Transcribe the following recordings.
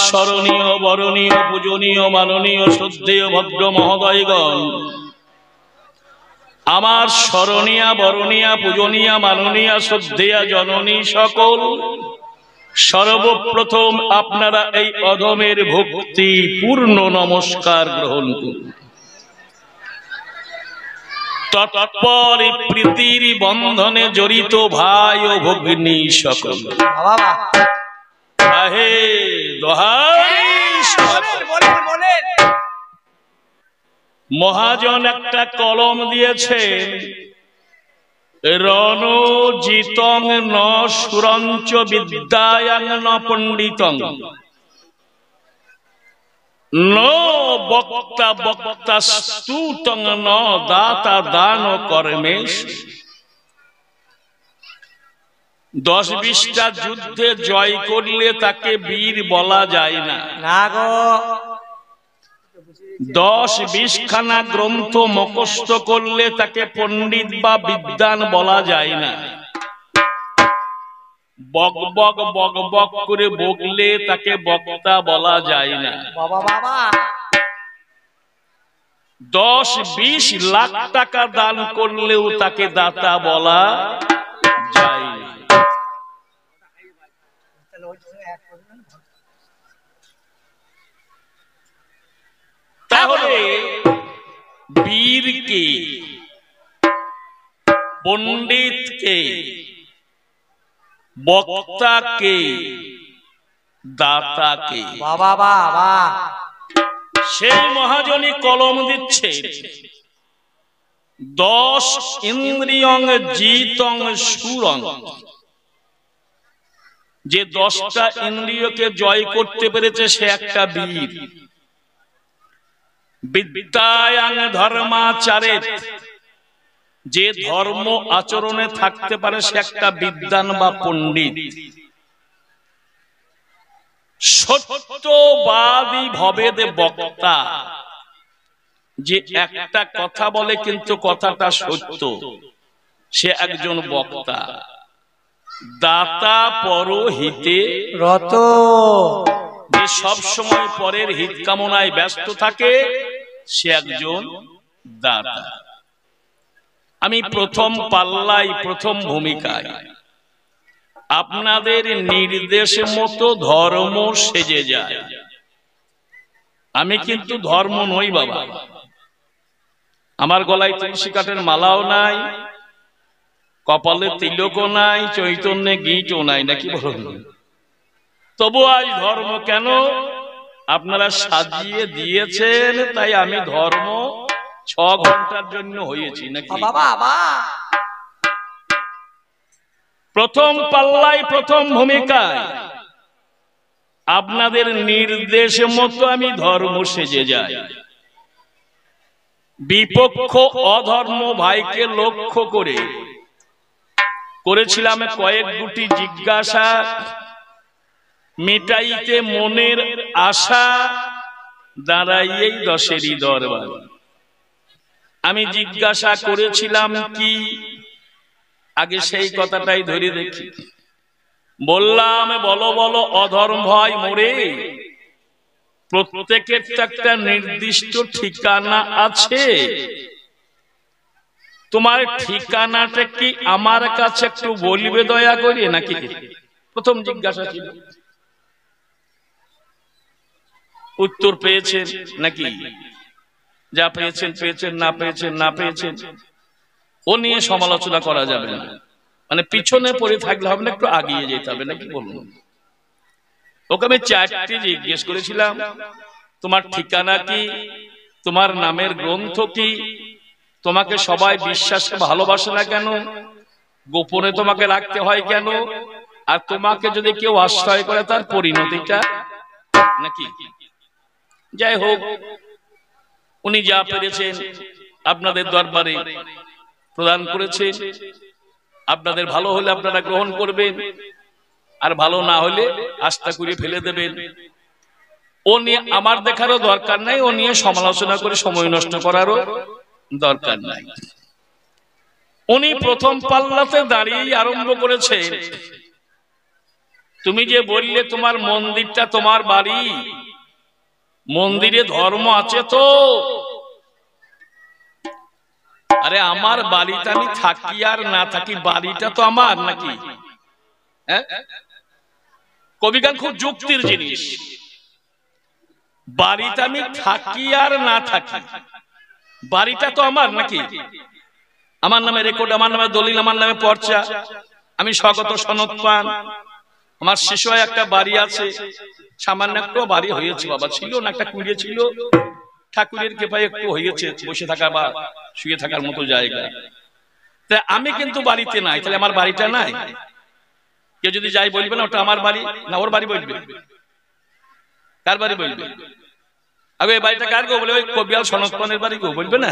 স্মরণীয় বরণীয় পূজনীয় মাননীয় শ্রদ্ধেয় ভদ্র মহোদয়গণ, আমার স্মরণীয়া বরণীয়া পূজনীয়া মাননীয়া শ্রদ্ধেয়া জননী সকল, সর্বপ্রথম আপনারা এই অধমের ভক্তি পূর্ণ নমস্কার গ্রহণ করুন। তৎপর প্রীতির বন্ধনে জড়িত ভাই ও ভগ্নী সকল, মহাজন একটা কলম দিয়েছেন, রণজিতং ন সুরঞ্চ বিদ্যায়াং ন পণ্ডিতং ন বক্তা বক্তা স্তুতং ন দাতা দান কর্মেশ। 10-20টা যুদ্ধে জয় করলে তাকে বীর বলা যায় না। 10-20 খানা গ্রন্থ মুখস্থ করলে তাকে পণ্ডিত বা বিদ্বান বলা যায় না। বক বক বক বক করে বকলে তাকে বক্তা বলা যায় না। 10-20 লাখ টাকা দান করলেও তাকে দাতা বলা যায় না। তাহলে বীরকে, পণ্ডিতকে, বক্তাকে, দাতাকে, সেই মহাজনী কলম দিচ্ছে, 10 ইন্দ্রিয়ং জিতং সুরং, যে 10টা ইন্দ্রিয়কে জয় করতে পেরেছে সে একটা বীর। বিদ্যায়াং ধর্মাচারে, যে ধর্ম আচরণে থাকতে পারে সে একটা বিদ্বান বা পণ্ডিত। সত্যবাদী ভবেদ বক্তা, যে একটা কথা বলে কিন্তু কথাটা সত্য, সে একজন বক্তা। দাতা পরহিতে রত, যে সব সময় পরের হিত কামনায় ব্যস্ত থাকে সে একজন দাতা। আমি প্রথম পাল্লায়, প্রথম ভূমিকায় আপনাদের নির্দেশ মতো ধর্ম সেজে যায়। আমি কিন্তু ধর্ম নই বাবা, আমার গলায় তুলসী কাঠের মালাও নাই, কপালে তিলকও নাই, চৈতন্যে গীতও নাই, নাকি বলুন? তবু আজ ধর্ম কেন? আপনারা সাজিয়ে দিয়েছেন তাই আমি ধর্ম 6 ঘন্টার জন্য হয়েছি, নাকি? প্রথম পাল্লায়, প্রথম ভূমিকায় আপনাদের নির্দেশ মতো আমি ধর্ম সেজে যাই। বিপক্ষ অধর্ম ভাইকে লক্ষ্য করে করেছিলাম কয়েক গুটি জিজ্ঞাসা, মিটাইতে মনের আশা, দাঁড়াইয়েই 10-এরই দরবার। আমি জিজ্ঞাসা করেছিলাম কি, আগে সেই কথাটাই ধরে দেখি। বললাম, বলো বলো অধর্ম ভয় মোরে, প্রত্যেকের তো একটা নির্দিষ্ট ঠিকানা আছে, তোমার ঠিকানাটা কি আমার কাছে একটু বলবে দয়া করে, নাকি? প্রথম জিজ্ঞাসা ছিল। উত্তর পেয়েছেন নাকি? যা পেয়েছেন পেয়েছেন, না পেয়েছেন না পেয়েছেন, ও নিয়ে সমালোচনা করা যাবে না। মানে পিছনে পড়ে থাকলে হবে না, একটু আগিয়ে যেতে হবে, নাকি বলুন? ওকে আমি 4টি জিজ্ঞেস করেছিলাম, তোমার ঠিকানা কি, তোমার নামের গ্রন্থ কি, তোমাকে সবাই বিশ্বাসকে ভালোবাসে না কেন, গোপনে তোমাকে রাখতে হয় কেন, আর তোমাকে যদি কেউ আশ্রয় করে তার পরিণতিটা নাকি? যাই হোক, উনি যা পেরেছেন আপনাদের দরবারে প্রদান করেছেন। আপনাদের ভালো হলে আপনারা গ্রহণ করবেন, আর ভালো না হলে আস্থা করে ফেলে দেবেন। ও নিয়ে আমার দেখারও দরকার নাই, ও নিয়ে সমালোচনা করে সময় নষ্ট করারও দরকার নাই। উনি প্রথম পাল্লাতে দাঁড়িয়ে আরম্ভ করেছে, তুমি যে বললে তোমার মন্দিরটা তোমার বাড়ি, মন্দিরে ধর্ম আছে তো? আরে আমার বাড়িতে আমি থাকি আর না থাকি, বাড়িটা তো আমার নাকি? কবিগান খুব যুক্তির জিনিস। বাড়িতে আমি থাকি আর না থাকি, বাড়িটা তো আমার নাকি? আমার নামে রেকর্ড, আমার নামে দলিল, আমার নামে পর্চা, আমি স্বগত সনদ পান। আমার শিশু একটা বাড়ি আছে, সামান্য একটু বাড়ি হয়েছে বাবা, ছিল না একটা কুড়িয়ে ছিল, ঠাকুরের কৃপায় একটু হয়েছে বসে থাকা বা শুয়ে থাকার মতো জায়গা। তা আমি কিন্তু বাড়িতে নাই, তাহলে আমার বাড়িটা নাই? কেউ যদি যাই বলবে না ওটা আমার বাড়ি, না ওর বাড়ি বলবে? কার বাড়ি বলবে? আগে এই বাড়িটা কার গো? বলে ওই কবিয়াল সনদ পানের বাড়ি গো, বলবে না?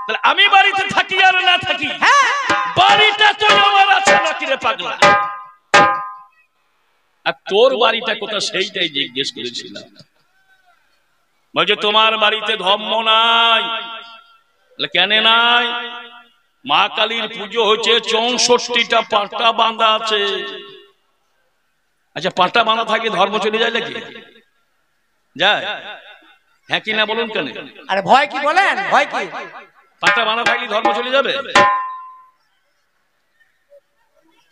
তাহলে আমি বাড়িতে থাকি আর না থাকি, বাড়িটা তো আমার আছে নাকি রে পাগলা? আর তোর বাড়িটা কোথায় সেইটাই জিজ্ঞেস করেছিলাম। বলছে তোমার বাড়িতে ধর্ম নাই। কেন নাই? মা কালীর পুজো হচ্ছে, 64টা পাটা বাঁধা আছে। আচ্ছা পাটা বাঁধা থাকে ধর্ম চলে যায় নাকি? যায়? হ্যাঁ কি না বলুন কেন? আরে ভয় কি বলেন, ভয় কি? পাটা বাঁধা থাকলে ধর্ম চলে যাবে?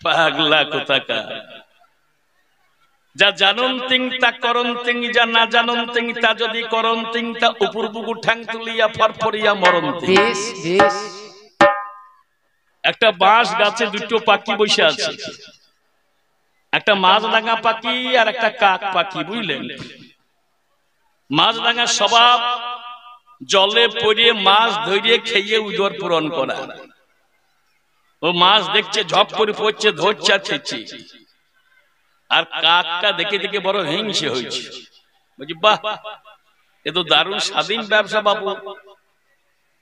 পাগলা কোথাকার। যা জানুন তিং তা করন তিং, যা না জানুন তিং তা যদি করন তিং, তা উপর বুকু ঠ্যাং তুলিয়া ফরফরিয়া মরন তিং। একটা বাঁশ গাছে দুটো পাখি বসে আছে, একটা মাছরাঙা পাখি আর একটা কাক পাখি, বুঝলেন? মাছরাঙা স্বভাব জলে পড়ে মাছ ধরে খেয়ে উদর পূরণ করা। ও মাছ দেখছে, ঝপ করে পড়ছে, ধরছে আর খেচ্ছে। আর কাকটা দেখে দেখে বড় হিংসে হয়েছে, বলছি বাহ এ তো দারুণ স্বাধীন ব্যবসা বাবু।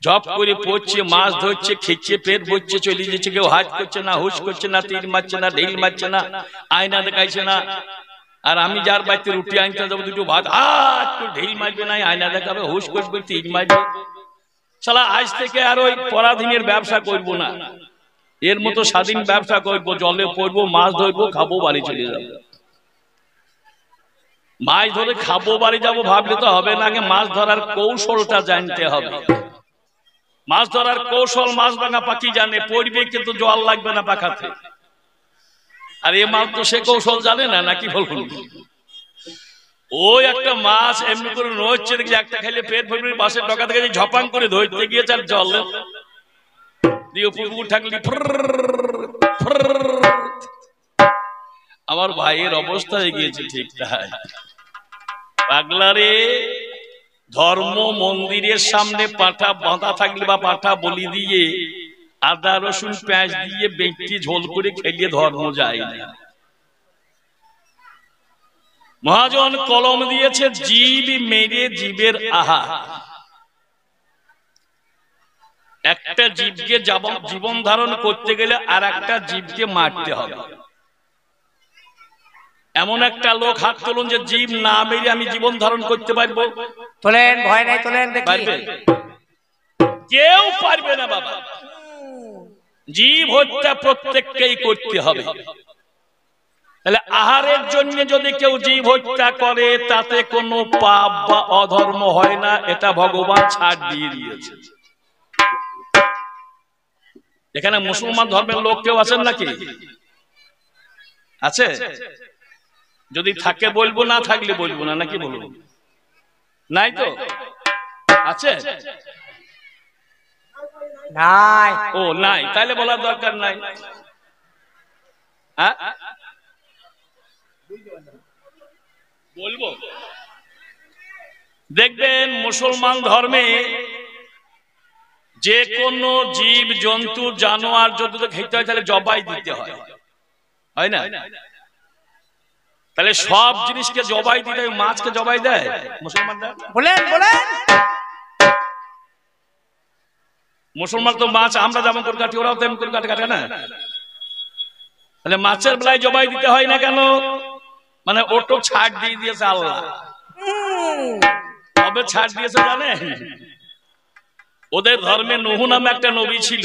ঝপ করে পড়ছে, মাছ ধরছে, খেচ্ছে, পেট ভরছে, চলে যাচ্ছে। কেউ হাত করছে না, হুশ করছে না, তীর মারছে না, ঢিল মারছে না, আয়না দেখাইছে না। আর আমি যার বাড়িতে রুটি আনতে যাবো, দুটো ভাত হাত ঢিল মারবে না, আয়না দেখাবে, হুশ করবে, তীর মারবে। শালা আজ থেকে আর ওই পরাধীনের ব্যবসা করবো না, এর মতো স্বাধীন ব্যবসা করবো। জলে পড়বো, মাছ ধরবো, খাবো, বাড়ি চলে যাবো। মাছ ধরে খাবো, বাড়ি যাবো ভাবলে তো হবে না, আগে মাছ ধরার কৌশলটা জানতে হবে। মাছ ধরার কৌশল মাছরাঙা পাখি জানে, পড়বে কিন্তু জল লাগবে না পাখাতে। আর এ মাছ তো সে কৌশল জানে না, নাকি বলুন? ওই একটা মাছ এমনি করে নড়ছে, দেখছি একটা খাইলে পেট ভরবে, বাসের ডকা থেকে ঝপাং করে ধরতে গিয়েছে, আর জল দিয়ে পুকুর থাকলি। আমার ভাইয়ের অবস্থা হয়ে গিয়েছে ঠিক তাই। পাগলা রে, ধর্ম মন্দিরের সামনে পাঠা বাঁধা থাকলে বা পাঠা বলি দিয়ে আদা রসুন পেঁয়াজ দিয়ে ব্যক্তি ঝোল করে খেলিয়ে ধর্ম যায় না। মহাজন কলম দিয়েছে, জীব মেরে জীবের আহার। একটা জীবকে জীবন ধারণ করতে গেলে আর একটা জীবকে মারতে হবে। এমন একটা লোক হাত তুলুন যে জীব না মেরে আমি জীবন ধারণ করতে পারবো? তোলেন, ভয় নাই, তোলেন দেখি। পারবে? কেউ পারবে না বাবা। জীব হত্যা প্রত্যেককেই করতে হবে। তাহলে আহারের জন্য যদি কেউ জীব হত্যা করে, তাতে কোনো পাপ বা অধর্ম হয় না, এটা ভগবান ছাড় দিয়ে দিয়েছে। এখানে মুসলমান ধর্মের লোক কেউ আছেন নাকি? আছে? যদি থাকে বলবো, না থাকলে বলবো না, নাকি বলবো? নাই তো? আছে? নাই। ও নাই, তাহলে বলার দরকার নাই। বলবো? দেখবেন মুসলমান ধর্মে যে কোনো জীব জন্তু জানোয়ার যদি খেতে হয় তাহলে জবাই দিতে হয়, হয় না? তাহলে সব জিনিসকে জবাই দিতে হয়। মাছকে জবাই দেয় মুসলমানরা? বলেন বলেন। মুসলমান তো মাছ আমরা যেমন করে কাটি, ওরাও তেমন করে কাটে না? তাহলে মাছের বেলায় জবাই দিতে হয় না কেন? মানে ওটো ছাড় দিয়ে দিয়েছে আল্লাহ। তবে ছাড় দিয়েছে জানেন? ওদের ধর্মে নূহ নামে একটা নবী ছিল।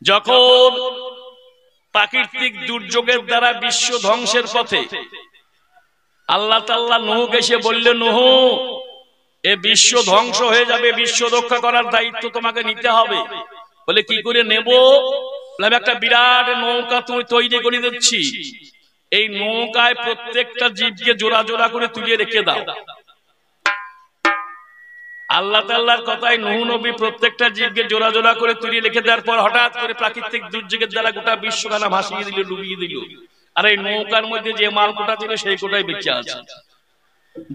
যখন প্রাকৃতিক দুর্যোগের দ্বারা বিশ্ব ধ্বংসের পথে আল্লাহ তাআলা নূহকে এসে বললেন, নূহ, এ বিশ্ব ধ্বংস হয়ে যাবে, বিশ্ব রক্ষা করার দায়িত্ব তোমাকে নিতে হবে। বলে কি করে নেব? আমি একটা বিরাট নৌকা তুমি তৈরি করে দিচ্ছি, এই নৌকায় প্রত্যেকটা জীবকে জোড়া জোড়া করে তুলে রেখে দাও। আল্লাহ তাআলার কথায় নূহ নবী প্রত্যেকটা জীবকে জোড়া জোড়া করে তুলে রেখে দেওয়ার পর হঠাৎ করে প্রাকৃতিক দুর্যোগের দ্বারা গোটা বিশ্বখানা ভাসিয়ে দিল, ডুবিয়ে দিল। আর এই নৌকার মধ্যে যে মাল কোটা ছিল সেই কোটাই বেঁচে আছে।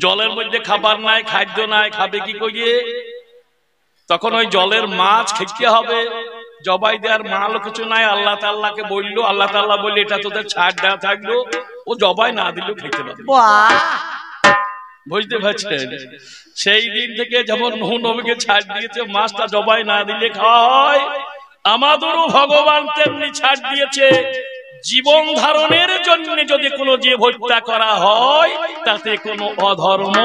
জলের মধ্যে খাবার নাই, খাদ্য নাই, খাবে কি করিয়ে? তখন ওই জলের মাছ খেতে হবে, জবাই দেওয়ার মাল কিছু নাই। আল্লাহ তাআলাকে বললো, আল্লাহ তাআলা বললে এটা তোদের ছাড় দেওয়া থাকলো, ও জবাই না দিলেও খেতে পারবে। বুঝতে পারছেন? সেই দিন থেকে যেমন নূহ নবীকে ছাড় দিয়েছে, মাছটা জবাই না দিলে খাওয়া হয়, আমাদেরও ভগবান তেমনি ছাড় দিয়েছে। জীবন ধারণের জন্য যদি কোনো জীব হত্যা করা হয়, তাতে কোনো অধর্ম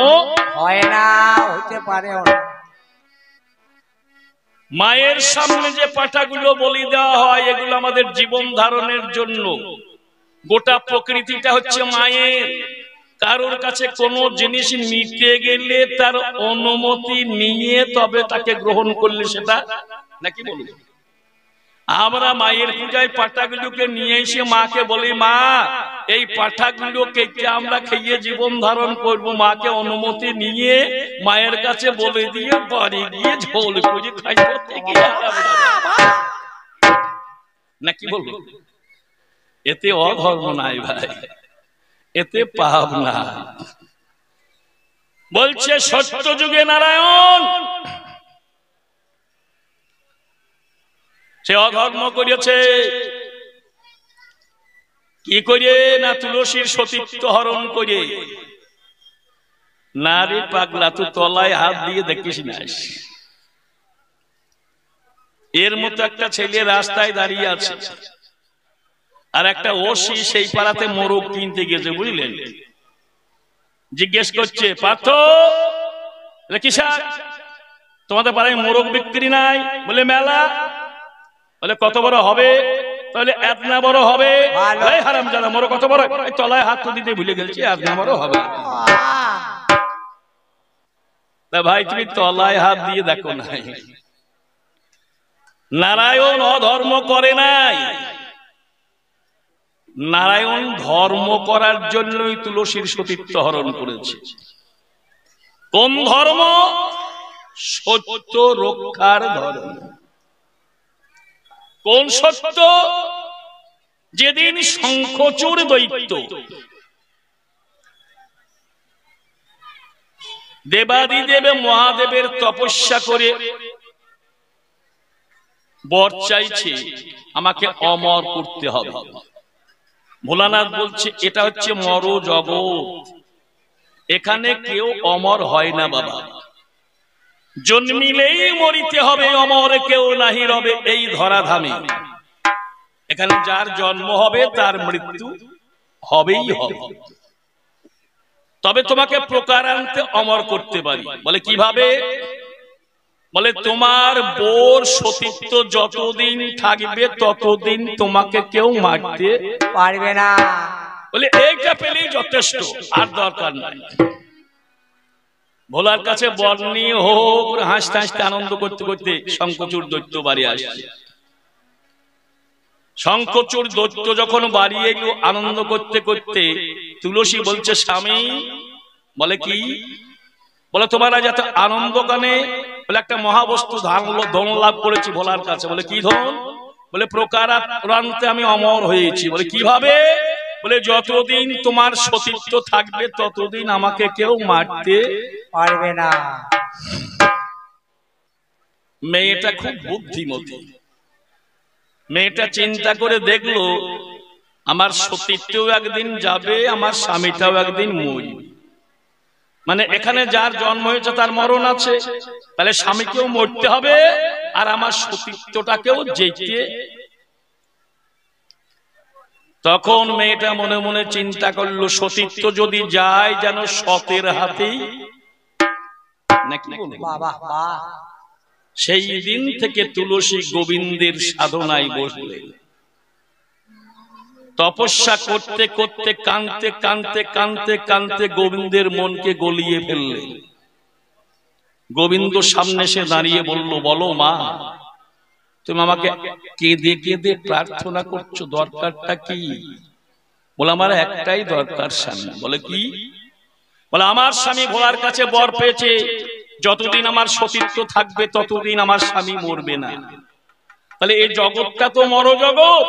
হয় না, হইতে পারে না। মায়ের সামনে যে পাঁঠাগুলো বলি দেওয়া হয়, এগুলো আমাদের জীবন ধারণের জন্য। গোটা প্রকৃতিটা হচ্ছে মায়ের। কারোর কাছে কোনো জিনিস নিতে গেলে তার অনুমতি নিয়ে তবে তাকে গ্রহণ করলে সেটা, নাকি বলুন? আমরা মায়ের পূজায় পাঁঠাগুলোকে নিয়ে এসে মাকে বলি, মা, এই পাঁঠাগুলো কেটে আমরা খেয়ে জীবন ধারণ করব। মাকে অনুমতি নিয়ে মায়ের কাছে বলে দিয়ে বাড়ি গিয়ে ঝোল করে খাইব, নাকি বলবো? এতে অধর্ম নাই ভাই, এতে পাপ না। বলছে সত্য যুগে নারায়ণ সে অধর্ম করেছে। কি করে? না তুলসীর সতীত্ব হরণ করে। না রে পাগলা, তুই তলায় হাত দিয়ে দেখিস না। এর মতো একটা ছেলে রাস্তায় দাঁড়িয়ে আছে, আর একটা ওসি সেই পাড়াতে মোরগ কিনতে গেছে, বুঝলেন? জিজ্ঞেস করছে, পার্থ, কিসার তোমাদের পাড়ায় মোরগ বিক্রি নাই? বলে মেলা। বলে কত বড় হবে? তাহলে এতনা বড় হবে। হারামজাদা, মোরগ কত বড়? তলায় হাত তো দিতে ভুলে গেছি, এতনা বড় হবে। ভাই তুমি তলায় হাত দিয়ে দেখো নাই। নারায়ণ অধর্ম করে নাই, নারায়ণ ধর্ম করার জন্যই তুলসীর সতীত্ব হরণ করেছে। কোন ধর্ম? সত্য রক্ষার ধর্ম। কোন সত্য? যেদিন শঙ্খচূড় দৈত্য দেবাদিদেব মহাদেবের তপস্যা করে বর চাইছে আমাকে অমর করতে হবে। ভোলানাথ বলছে এটা হচ্ছে মর জগৎ, এখানে কেউ অমর হয় না বাবা। জন্মিলেই মরিতে হবে, অমর কেউ নাহি রবে এই ধরাধামে। এখানে যার জন্ম হবে তার মৃত্যু হবেই হবে। তবে তোমাকে প্রকারান্তে অমর করতে পারি। বলে কিভাবে? বলে তোমার বোর সতীত্ব যতদিন থাকবে ততদিন তোমাকে কেউ মারতে পারবে না। বলে এইটা পেলেই যথেষ্ট, আর দরকার নাই। ভোলার কাছে বর নিয়ে হো করে হাসতে হাসতে আনন্দ করতে করতে শঙ্খচূড় দৈত্য বাড়ি আসছে। শঙ্খচূড় দৈত্য যখন বাড়ি এলো আনন্দ করতে করতে, তুলসী বলছে স্বামী, বলে কি? বলে তোমার আজ এত আনন্দ গানে? বলে একটা মহাবস্তু ধন লাভ করেছি ভোলার কাছে। বলে কি ধন? বলে প্রকারান্তে আমি অমর হয়েছি। বলে কিভাবে? বলে যতদিন তোমার সতীত্ব থাকবে ততদিন আমাকে কেউ মারতে পারবে না। মেয়েটা খুব বুদ্ধিমতী। মেয়েটা চিন্তা করে দেখলো আমার সতীত্বও একদিন যাবে, আমার স্বামীটাও একদিন মরবে। মানে এখানে যার জন্ম হয়েছে তার মরণ আছে, তাহলে স্বামীকেও মরতে হবে আর আমার সতীত্বটাকেও যেতে। তখন মেয়েটা মনে মনে চিন্তা করলো সতীত্ব যদি যায় যেন সতের হাতেই, নাকি বাবা। সেই দিন থেকে তুলসী গোবিন্দের সাধনায় বসলেন। তপস্যা করতে করতে কাঁদতে কাঁদতে কাঁদতে কাঁদতে গোবিন্দের মনকে গলিয়ে ফেললেন। গোবিন্দ সামনে এসে দাঁড়িয়ে বলল, বলো মা, তুমি আমাকে কেঁদে কেঁদে প্রার্থনা করছো, দরকারটা কি? বলে আমার একটাই দরকার স্বামী। বলে কি? বলে আমার স্বামী ভোলার কাছে বর পেয়েছে, যতদিন আমার সতীত্ব থাকবে ততদিন আমার স্বামী মরবে না। তাহলে এই জগৎটা তো মর জগৎ,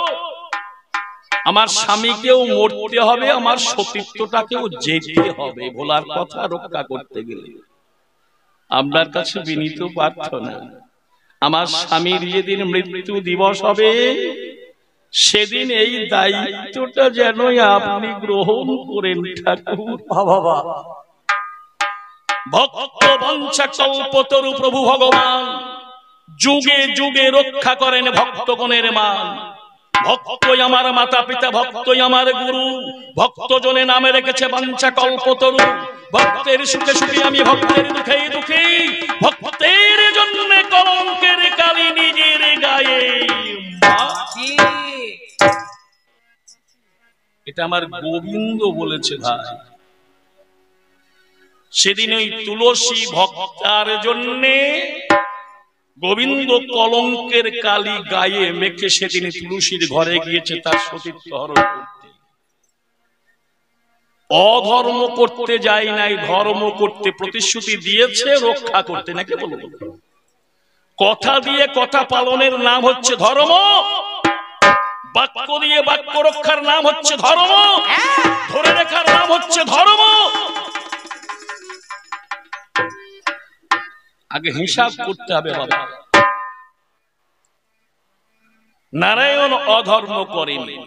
আমার স্বামীকেও মরতে হবে, আমার সতীত্বটাকেও যেতে হবে ভোলার কথা রক্ষা করতে গেলে। আপনার কাছে বিনীত প্রার্থনা, আমার স্বামীর যেদিন মৃত্যু দিবস হবে সেদিন এই দায়িত্বটা যেন আপনি গ্রহণ করেন ঠাকুর। বাবা, ভক্ত বঞ্চা কল্পতরু প্রভু ভগবান যুগে যুগে রক্ষা করেন ভক্তগণের মান। ভক্তই আমার মাতা পিতা, ভক্তই আমার গুরু, ভক্ত জনে নামে রেখেছে বাঞ্ছা কল্পতরু। ভক্তের সুখে সুখী আমি, ভক্তের দুঃখে দুঃখী, ভক্তের জন্য কলঙ্কের কালি নিজের গায়ে। এটা আমার গোবিন্দ বলেছে ভাই। সেদিন ওই তুলসী ভক্তার জন্যে গোবিন্দ কলঙ্কের কালি গায়ে মেখে সেদিন তুলসীর ঘরে গিয়েছে তার সতীত্ব হরণ করতে। অধর্ম করতে যায় নাই, ধর্ম করতে প্রতিশ্রুতি দিয়েছে রক্ষা করতে, নাকি বলবো? কথা দিয়ে কথা পালনের নাম হচ্ছে ধর্ম, বাক্য দিয়ে বাক্য রক্ষার নাম হচ্ছে ধর্ম, ধরে রাখার নাম হচ্ছে ধর্ম। আগে হিসাব করতে হবে বাবা। নারায়ণ অধর্ম করেনি।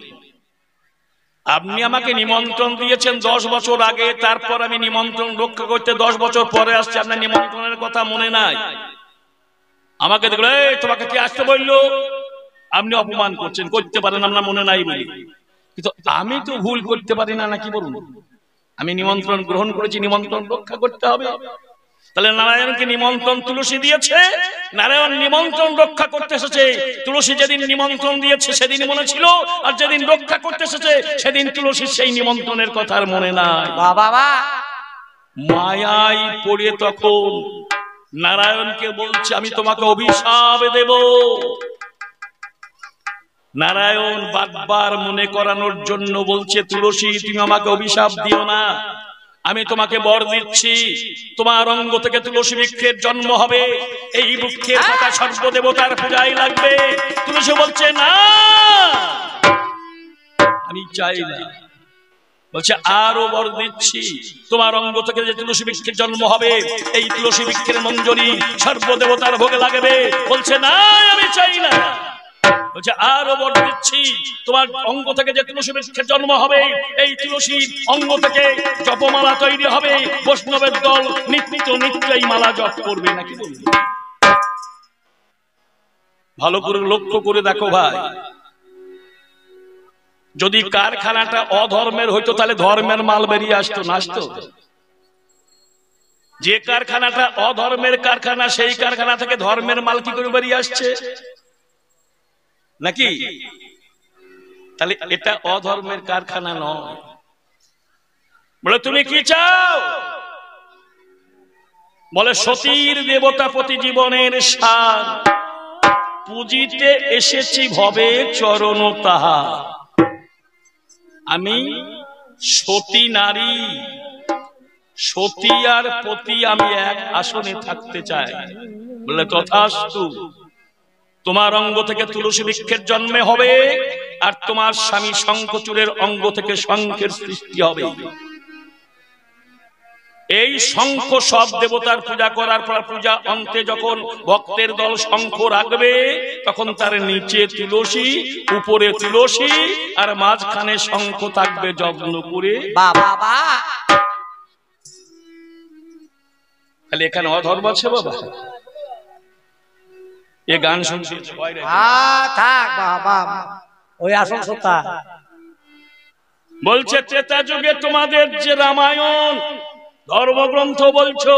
আপনি আমাকে নিমন্ত্রণ দিয়েছেন 10 বছর আগে, তারপর আমি নিমন্ত্রণ রক্ষা করতে 10 বছর পরে আসছে, আপনার নিমন্ত্রণের কথা মনে নাই। আমাকে দেখলো, এই তোমাকে কি আসতে বললো? আপনি অপমান করছেন, করতে পারেন আপনার মনে নাই বলি। কিন্তু আমি তো ভুল করতে পারি না, নাকি বলুন? আমি নিমন্ত্রণ গ্রহণ করেছি, নিমন্ত্রণ রক্ষা করতে হবে। তাহলে নারায়ণকে নিমন্ত্রণ তুলসী দিয়েছে, নারায়ণ নিমন্ত্রণ রক্ষা করতে এসেছে। তুলসী যেদিন নিমন্ত্রণ দিয়েছে সেদিন মনে ছিল, আর যেদিন রক্ষা করতে এসেছে সেদিন তুলসীর সেই নিমন্ত্রণের কথা আর মনে নাই। বাবা, মায়ায় পড়ে তখন নারায়ণকে বলছে, আমি তোমাকে অভিশাপ দেব। নারায়ণ বারবার মনে করানোর জন্য বলছে, তুলসী তুমি আমাকে অভিশাপ দিও না, আমি তোমাকে বর দিচ্ছি, তোমার অঙ্গ থেকে তুলসী বৃক্ষের জন্ম হবে, এই বৃক্ষের পাতা সর্বদেবতার পূজায় লাগবে। তুলসী বলছে না, আমি চাই না। বলছে আরো বর দিচ্ছি, তোমার অঙ্গ থেকে যে তুলসী বৃক্ষের জন্ম হবে এই তুলসী বৃক্ষের মঞ্জরি সর্বদেবতার ভোগে লাগবে। বলছে না, আমি চাই না। বলছে আরো বর দিচ্ছি, তোমার অঙ্গ থেকে যে তুলসী বৃক্ষের জন্ম হবে এই তুলসী অঙ্গ থেকে জপমালা তৈরি হবে, বৈষ্ণবের দল নিত্য নিত্য এই মালা জপ করবে, নাকি বলবে? ভালো করে লক্ষ্য করে দেখো ভাই, যদি কারখানাটা অধর্মের হইতো তাহলে ধর্মের মাল বেরিয়ে আসতো না? আসতো? যে কারখানাটা অধর্মের কারখানা সেই কারখানা থেকে ধর্মের মাল কি করে বেরিয়ে আসছে? নাকি? তাহলে এটা অধর্মের কারখানা নয়। বলে তুমি কি চাও? বলে সতীর দেবতা প্রতি জীবনের সার, পুজিতে এসেছি ভবে চরণ তাহা। আমি সতী নারী, সতী আর পতি আমি এক আসনে থাকতে চাই। বলে তথাস্তু, তোমার অঙ্গ থেকে তুলসী বৃক্ষের জন্ম হবে, আর তোমার স্বামী শঙ্খচূড়ের অঙ্গ থেকে শঙ্খের সৃষ্টি হবে। এই শঙ্খ সব দেবতার পূজা করার পর পূজা অন্তে যখন ভক্তের দল শঙ্খ রাখবে তখন তার নিচে তুলসী, উপরে তুলসী, আর মাঝখানে শঙ্খ থাকবে যত্ন করে। বাবা, তাহলে এখানে অধর্ম আছে বাবা? এ গান শুনছি থাক বাবা, ওই আসল সত্তা। বলছে ত্রেতা যুগে তোমাদের যে রামায়ণ ধর্মগ্রন্থ বলছো,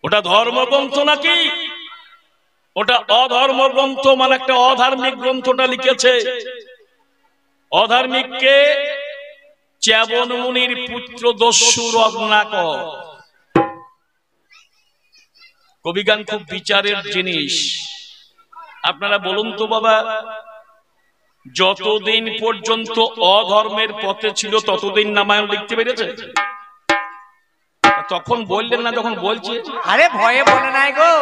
ওটা ধর্মগ্রন্থ নাকি? ওটা অধর্ম গ্রন্থ, মানে একটা অধার্মিক গ্রন্থটা লিখেছে। অধার্মিককে চ্যবন মুনির পুত্র দস্যু রত্নাকর। কবিগান খুব বিচারের জিনিস। আপনারা বলুন তো বাবা, যতদিন পর্যন্ত অধর্মের পথে ছিল ততদিন রামায়ণ লিখতে পেরেছে? তখন বললেন না, যখন বলছে আরে ভয়ে বলে নাই গো।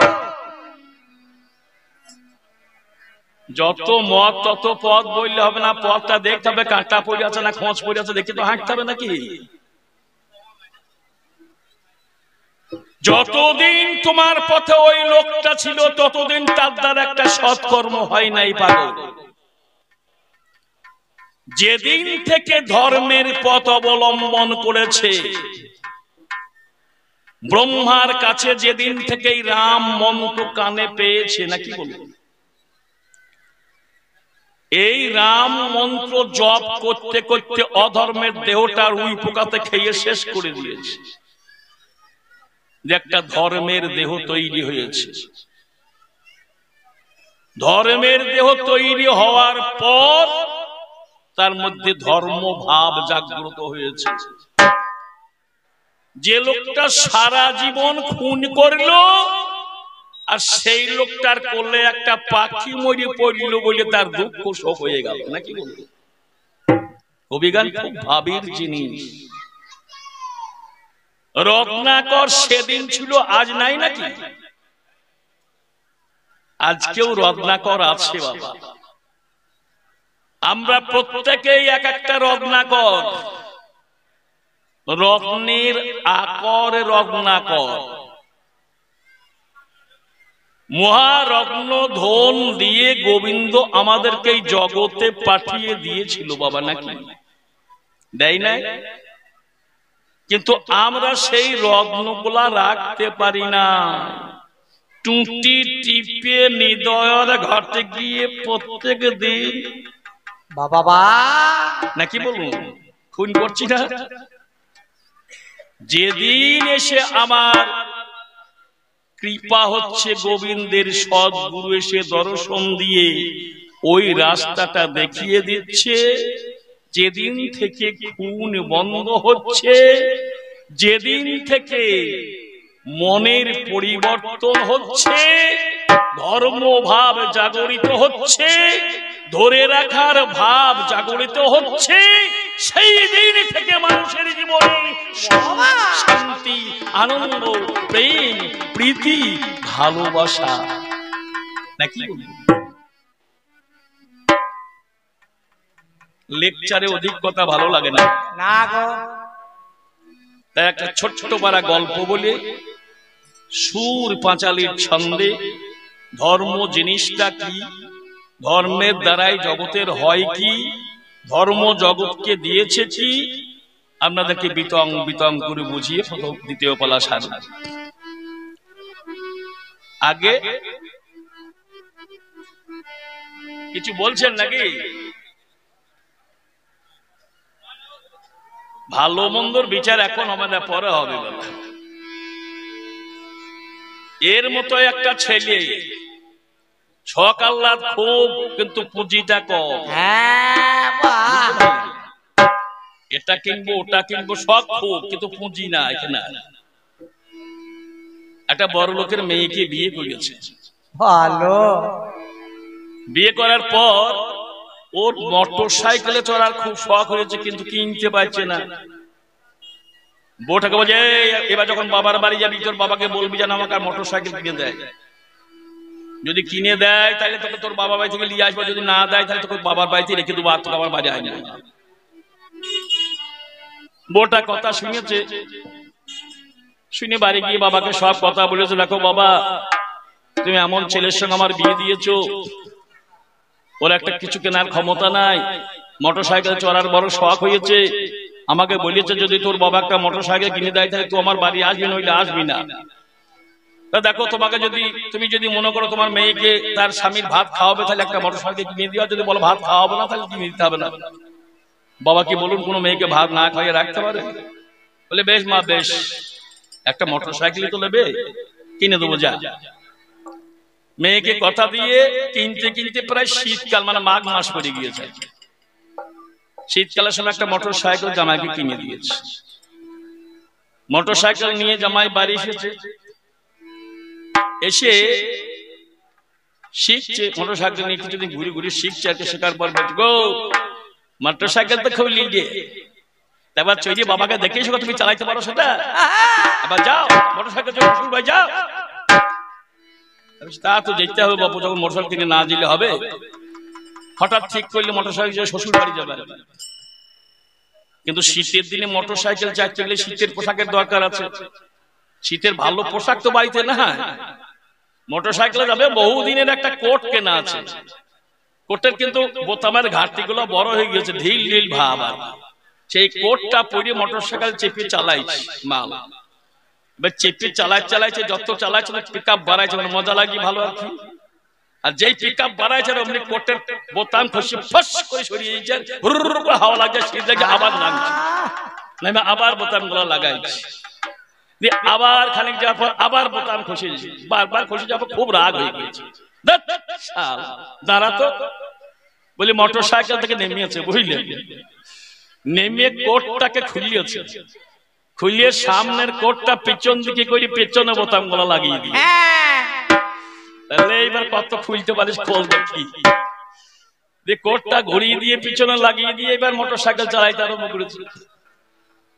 যত মত তত পথ বললে হবে না, পথটা দেখতে হবে কাঁটা পড়ে আছে না খোঁজ পড়ে আছে, দেখে তো হাঁটতে হবে নাকি? যতদিন তোমার পথে ওই লোকটা ছিল ততদিন তার দ্বারা একটা সৎকর্ম হয় নাই পাগল। যেদিন থেকে ধর্মের পথ অবলম্বন করেছে, ব্রহ্মার কাছে যেদিন থেকেই রাম মন্ত্র কানে পেয়েছে, নাকি বলুন, এই রাম মন্ত্র জপ করতে করতে অধর্মের দেহটার উই পোকাতে খেয়ে শেষ করে দিয়েছে। যে একটা ধর্মের দেহ তৈরি হয়েছে। ধর্মের দেহ তৈরি হওয়ার পর তার মধ্যে ধর্ম ভাব জাগ্রত হয়েছে। যে লোকটা সারা জীবন খুন করলো আর সেই লোকটার কোলে একটা পাখি মরে পড়ল বলে তার দুঃখ শোক হয়ে গেল, নাকি বলবো? কবিগান খুব ভাবের জিনিস। রত্নাকর সেদিন ছিল, আজ নাই নাকি? আজকেও রত্নাকর আছে বাবা। আমরা প্রত্যেকেই এক একটা রত্নাকর। রত্নের আকর রত্নাকর। মহারত্ন ধন দিয়ে গোবিন্দ আমাদেরকে এই জগতে পাঠিয়ে দিয়েছিল বাবা, নাকি দেয় নাই? কিন্তু আমরা সেই রত্নগুলা রাখতে পারি না। টুটি টিপে হৃদয়ের ঘাটে গিয়ে প্রত্যেক দিন বাবা নাকি বলুন খুন করছি না। যেদিন এসে আমার কৃপা হচ্ছে, গোবিন্দের সদ্গুরু এসে দর্শন দিয়ে ওই রাস্তাটা দেখিয়ে দিচ্ছে, যেদিন থেকে খুন বন্ধ হচ্ছে, যেদিন থেকে মনের পরিবর্তন হচ্ছে, ধর্মভাব জাগরিত হচ্ছে, ধরে রাখার ভাব জাগরিত হচ্ছে, সেই দিন থেকে মানুষের জীবনে শান্তি, আনন্দ, প্রেম, প্রীতি, ভালোবাসা, নাকি? লেকচারে অধিক কথা ভালো লাগে না, না গো। তাই একটা ছোট্ট পারা গল্প বলে সুর পাঁচালির ছন্দে ধর্ম জিনিসটা কি, ধর্মের দ্বারাই জগতের হয় কি, ধর্ম জগৎকে দিয়েছে কি, আপনাদেরকে বিতং বিতং করে বুঝিয়ে প্রথম দ্বিতীয় পালা সার। আগে কিছু বলছেন নাকি? ভালো মন্দর বিচার এখন আমাদের পরে হবে। এর মতো একটা ছেলে সকাল্লা খুব, কিন্তু পুঁজিটা কম। এটা কিনবো ওটা কিনবো সব খুব, কিন্তু পুঁজি না এখানে। একটা বড় লোকের মেয়েকে বিয়ে করেছে। ভালো। বিয়ে করার পর ওর মোটর সাইকেলে চড়ার খুব শখ হয়েছে, কিন্তু কিনতে পারছে না। বউটাকে বলছে, এবার যখন বাবার বাড়ি যাবি তোর বাবাকে বলবি যেন আমাকে মোটর সাইকেল কিনে দেয়। যদি কিনে দেয় তাহলে তোকে তোর বাবার বাড়ি থেকে নিয়ে আসবো, যদি না দেয় তাহলে তোকে বাবার বাড়িতে রেখে দেবো, আর তোকে আবার বাড়ি হয় না। বউটা কথা শুনেছে, শুনে বাড়ি গিয়ে বাবাকে সব কথা বলেছে, দেখো বাবা তুমি এমন ছেলের সঙ্গে আমার বিয়ে দিয়েছো, ওর একটা কিছু কেনার ক্ষমতা নাই, মোটর সাইকেল চড়ার বড় শখ হয়েছে, আমাকে বলেছে যদি তোর বাবা একটা মোটর সাইকেল কিনে দেয় তাহলে তুই আমার বাড়ি আসবি, নইলে আসবি না। তা দেখো তোমাকে তুমি যদি মনে করো তোমার মেয়েকে তার স্বামীর ভাত খাওয়াবে, তাহলে একটা মোটর সাইকেল কিনে দিও, যদি বলো ভাত খাওয়াবো না তাহলে কিনে দিতে হবে না। বাবা কি বলুন কোনো মেয়েকে ভাত না খাইয়ে রাখতে পারে? বলে বেশ মা বেশ, একটা মোটর সাইকেলই তো নেবে, কিনে দেবো যা। মেয়েকে কথা দিয়ে কিনতে কিনতে প্রায় শীতকাল, মানে মাঘ মাস পড়ে গিয়েছে। শীতকালের সময় একটা মোটর সাইকেল জামাইকে কিনে দিয়েছে। মোটর সাইকেল নিয়ে জামাই বাড়ি এসেছে, এসে শিখছে মোটর সাইকেল নিয়ে কিছুদিন ঘুরে ঘুরে শিখছে আর কি। শেখার পর বলছে গো মোটর সাইকেল তো খুব লিগে, এবার চৈরি বাবাকে দেখে এসো, তুমি চালাইতে পারো সেটা, এবার যাও মোটর সাইকেল শ্বশুর ভাই যাও। তা তো দেখতে হবে বাবু, যখন মোটর সাইকেল কিনে না দিলে হবে। হঠাৎ ঠিক করলে মোটর সাইকেল শ্বশুর বাড়ি যাবে। কিন্তু শীতের দিনে মোটর সাইকেল চাইতে গেলে শীতের পোশাকের দরকার আছে। শীতের ভালো পোশাক তো বাড়িতে না, মোটর সাইকেলে যাবে। বহুদিনের একটা কোট কেনা আছে, কোটের কিন্তু বোতামের ঘাটতি গুলো বড় হয়ে গেছে, ঢিল ঢিল ভাব। সেই কোটটা পরে মোটর সাইকেল চেপে চালাইছে মাল। এবার চেপে চালাইছে, যত চালাইছে পিক আপ বাড়াইছে, মানে মজা লাগে ভালো আর কি। আর যেই পিক আপ বাড়াইছে অমনি কোটের বোতাম খসে ফস করে সরিয়ে দিয়েছে, হাওয়া লাগছে, শীত লাগছে, আবার নামছে, নামে আবার বোতাম গুলো লাগাইছে, আবার খানিক যাওয়ার পর আবার বোতাম খসে দিয়েছে, বারবার খসে যাওয়ার পর খুব রাগ হয়ে গেছে। দাঁড়াতো বলি মোটর সাইকেল থেকে নেমেছে, বুঝলেন, নেমে কোটটাকে খুলিয়েছে, খুলিয়ে সামনের কোটটা পিছন দিকে করে পেছনে বোতাম গুলো লাগিয়ে দিয়ে, তাহলে এইবার কত খুলতে পারিস খোল দেখি। কোটটা ঘুরিয়ে দিয়ে পিছনে লাগিয়ে দিয়ে এবার মোটর সাইকেল চালাইতে আরম্ভ করেছে।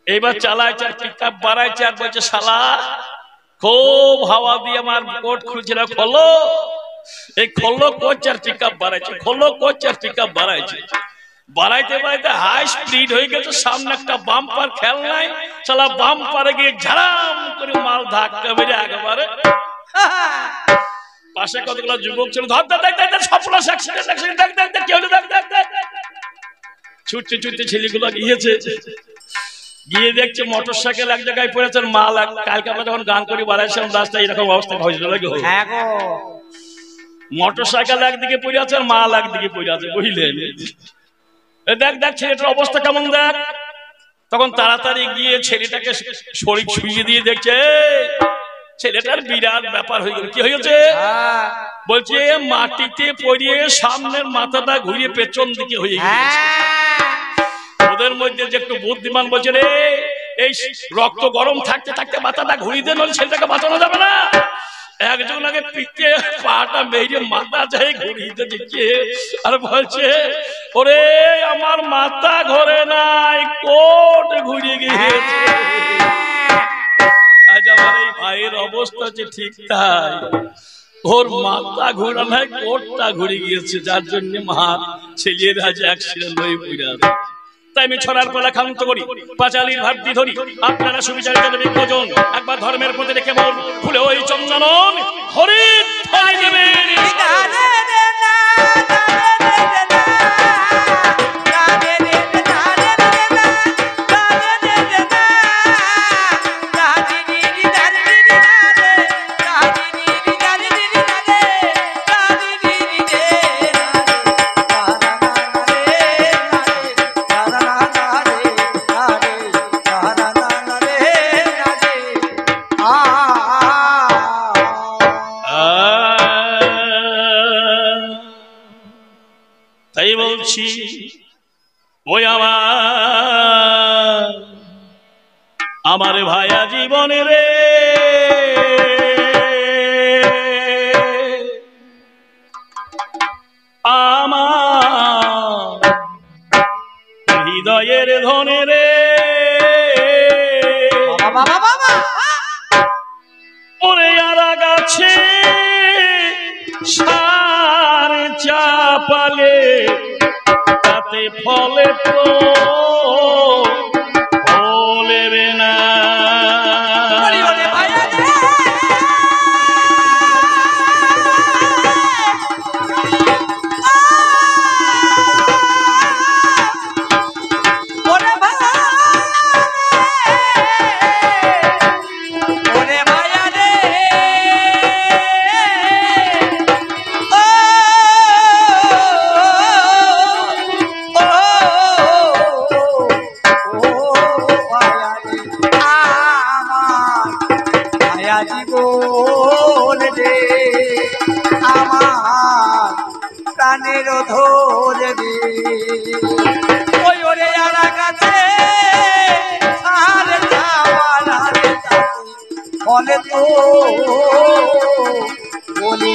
এইবার চালাইছে আর পিক আপ বাড়াইছে, আর বলছে শালা খুব হাওয়া দিয়ে আমার কোট খুলছে না, খোলো। এই খোলো করছে আর পিক আপ বাড়াইছে, খোলো করছে আর পিক আপ বাড়াইছে। বাড়াইতে বাড়াইতে হাই স্পিড হয়ে গেছে, সামনে একটা বাম্পার খেল নাই, শালা বাম্পারে গিয়ে ঝাড়াম করে মাল ধাক্কা মেরে একেবারে। পাশে কতগুলো যুবক ছিল, ধর সফল ছুটতে ছুটতে ছেলেগুলো গিয়েছে, গিয়ে দেখছে মোটর সাইকেল এক জায়গায় পড়েছে, মাল। কালকে আমরা যখন গান করি বাড়াইছিলাম রাস্তায় এরকম অবস্থা হয়েছিল, মোটর সাইকেল একদিকে পড়ে আছে আর মাল একদিকে পড়ে আছে, বুঝলেন। দেখ দেখ ছেলেটার অবস্থা কেমন দেখ। তখন তাড়াতাড়ি গিয়ে ছেলেটাকে শরীর শুইয়ে দিয়ে দেখছে ছেলেটার বিরাট ব্যাপার হয়ে গেল। কি হয়েছে বলছে, মাটিতে পড়িয়ে সামনের মাথাটা ঘুরিয়ে পেছন দিকে হয়ে গেছে। ওদের মধ্যে যে একটু বুদ্ধিমান বলছে, রে এই রক্ত গরম থাকতে থাকতে মাথাটা ঘুরিয়ে দেন, ছেলেটাকে বাঁচানো যাবে না। একজন আগে পিকে পাটা মেরে মাথা যায় ঘুরিয়ে দিচ্ছে, আর বলছে ওরে আমার মাথা ঘরে নাই, কোট ঘুরিয়ে গিয়েছে। আজ আমার এই ভাইয়ের অবস্থা যে ঠিক তাই, ওর মাথা ঘোরা নাই, কোটটা ঘুরে গিয়েছে, যার জন্য মা ছেলের আজ অ্যাক্সিডেন্ট হয়ে পড়ে আছে। তাই আমি ছড়ার পালা খান্ত করি, পাঁচালির ভাবটি ধরি, আপনারা সুবিচারিত বিজ্ঞজন একবার ধর্মের প্রতি রেখে বল, খুলে ওই চন্দনন হরিণ ধরে দেবেন। তাই বলছি ওই আমার ভাইয়া জীবনে রে, আমার হৃদয়ের ধনে রে, ওরে আরা গাছে সার চাপালে তাতে ফলে তো ফলেবে না। প্রাণের ধরে ওই ওরে ফলে তো বলি